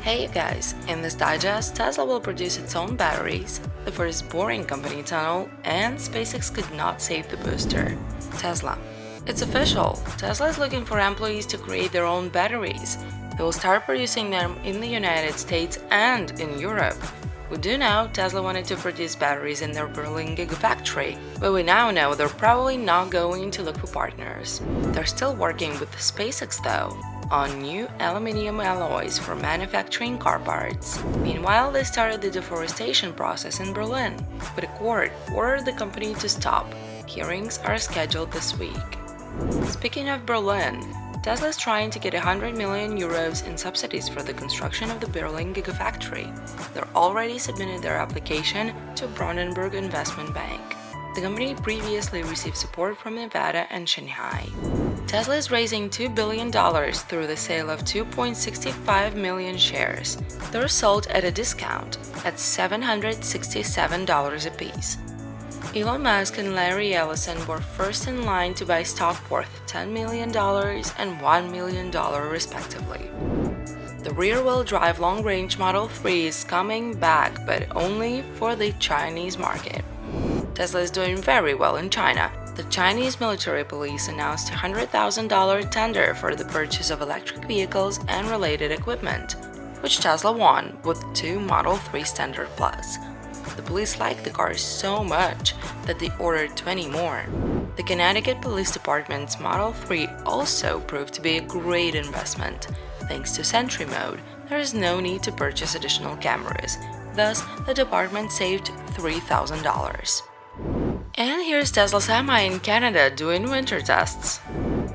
Hey you guys, in this digest, Tesla will produce its own batteries, the first boring company tunnel, and SpaceX could not save the booster. Tesla. It's official, Tesla is looking for employees to create their own batteries. They will start producing them in the United States and in Europe. We do know Tesla wanted to produce batteries in their Berlin gigafactory, but we now know they're probably not going to look for partners. They're still working with SpaceX though, on new aluminium alloys for manufacturing car parts. Meanwhile, they started the deforestation process in Berlin, but a court ordered the company to stop. Hearings are scheduled this week. Speaking of Berlin, Tesla is trying to get 100 million euros in subsidies for the construction of the Berlin gigafactory. They're already submitted their application to Brandenburg Investment Bank. The company previously received support from Nevada and Shanghai. Tesla is raising $2 billion through the sale of 2.65 million shares. They're sold at a discount at $767 apiece. Elon Musk and Larry Ellison were first in line to buy stock worth $10 million and $1 million respectively. The rear-wheel drive long-range Model 3 is coming back, but only for the Chinese market. Tesla is doing very well in China. The Chinese military police announced a $100,000 tender for the purchase of electric vehicles and related equipment, which Tesla won with 2 Model 3 Standard Plus. The police liked the cars so much that they ordered 20 more. The Connecticut Police Department's Model 3 also proved to be a great investment. Thanks to Sentry Mode, there is no need to purchase additional cameras. Thus, the department saved $3,000. And here's Tesla Semi in Canada doing winter tests.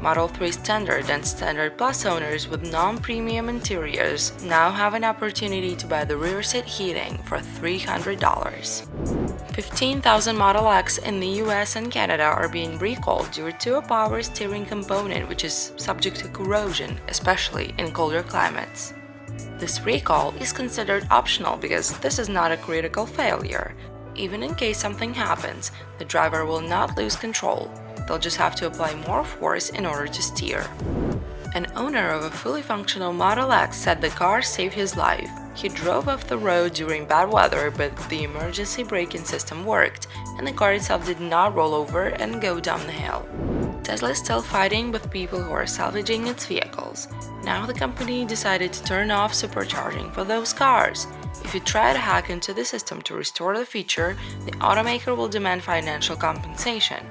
Model 3 Standard and Standard Plus owners with non-premium interiors now have an opportunity to buy the rear seat heating for $300. 15,000 Model X in the US and Canada are being recalled due to a power steering component which is subject to corrosion, especially in colder climates. This recall is considered optional because this is not a critical failure. Even in case something happens, the driver will not lose control. They'll just have to apply more force in order to steer. An owner of a fully functional Model X said the car saved his life. He drove off the road during bad weather, but the emergency braking system worked, and the car itself did not roll over and go down the hill. Tesla is still fighting with people who are salvaging its vehicles. Now the company decided to turn off supercharging for those cars. If you try to hack into the system to restore the feature, the automaker will demand financial compensation.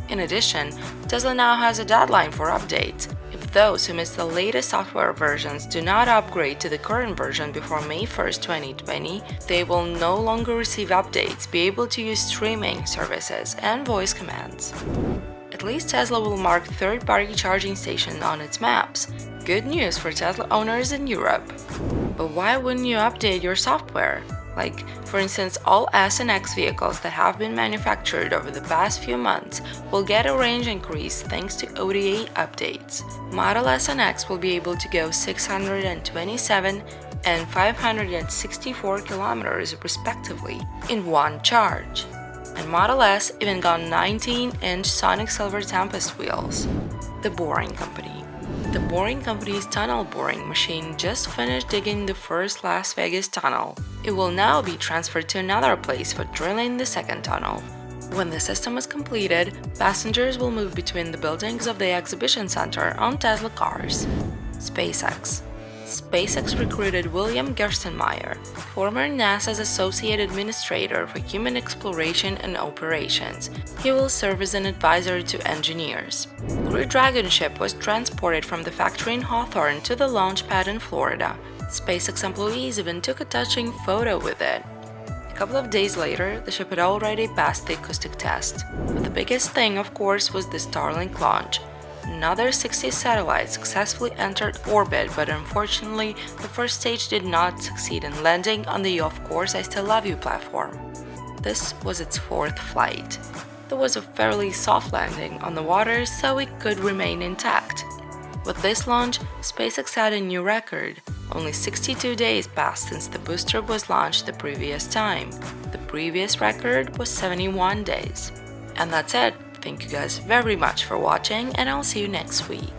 In addition, Tesla now has a deadline for updates. If those who missed the latest software versions do not upgrade to the current version before May 1, 2020, they will no longer receive updates, be able to use streaming services and voice commands. At least Tesla will mark third-party charging stations on its maps. Good news for Tesla owners in Europe. But why wouldn't you update your software? Like, for instance, all S and X vehicles that have been manufactured over the past few months will get a range increase thanks to OTA updates. Model S and X will be able to go 627 and 564 kilometers respectively in one charge. And Model S even got 19-inch Sonic Silver Tempest wheels. The Boring Company. The Boring Company's tunnel boring machine just finished digging the first Las Vegas tunnel. It will now be transferred to another place for drilling the second tunnel. When the system is completed, passengers will move between the buildings of the exhibition center on Tesla cars. SpaceX. SpaceX recruited William Gerstenmaier, former NASA's Associate Administrator for Human Exploration and Operations. He will serve as an advisor to engineers. Crew Dragon ship was transported from the factory in Hawthorne to the launch pad in Florida. SpaceX employees even took a touching photo with it. A couple of days later, the ship had already passed the acoustic test. But the biggest thing, of course, was the Starlink launch. Another 60 satellites successfully entered orbit, but unfortunately, the first stage did not succeed in landing on the Of Course I Still Love You platform. This was its 4th flight. There was a fairly soft landing on the water, so it could remain intact. With this launch, SpaceX set a new record. Only 62 days passed since the booster was launched the previous time. The previous record was 71 days. And that's it. Thank you guys very much for watching, and I'll see you next week.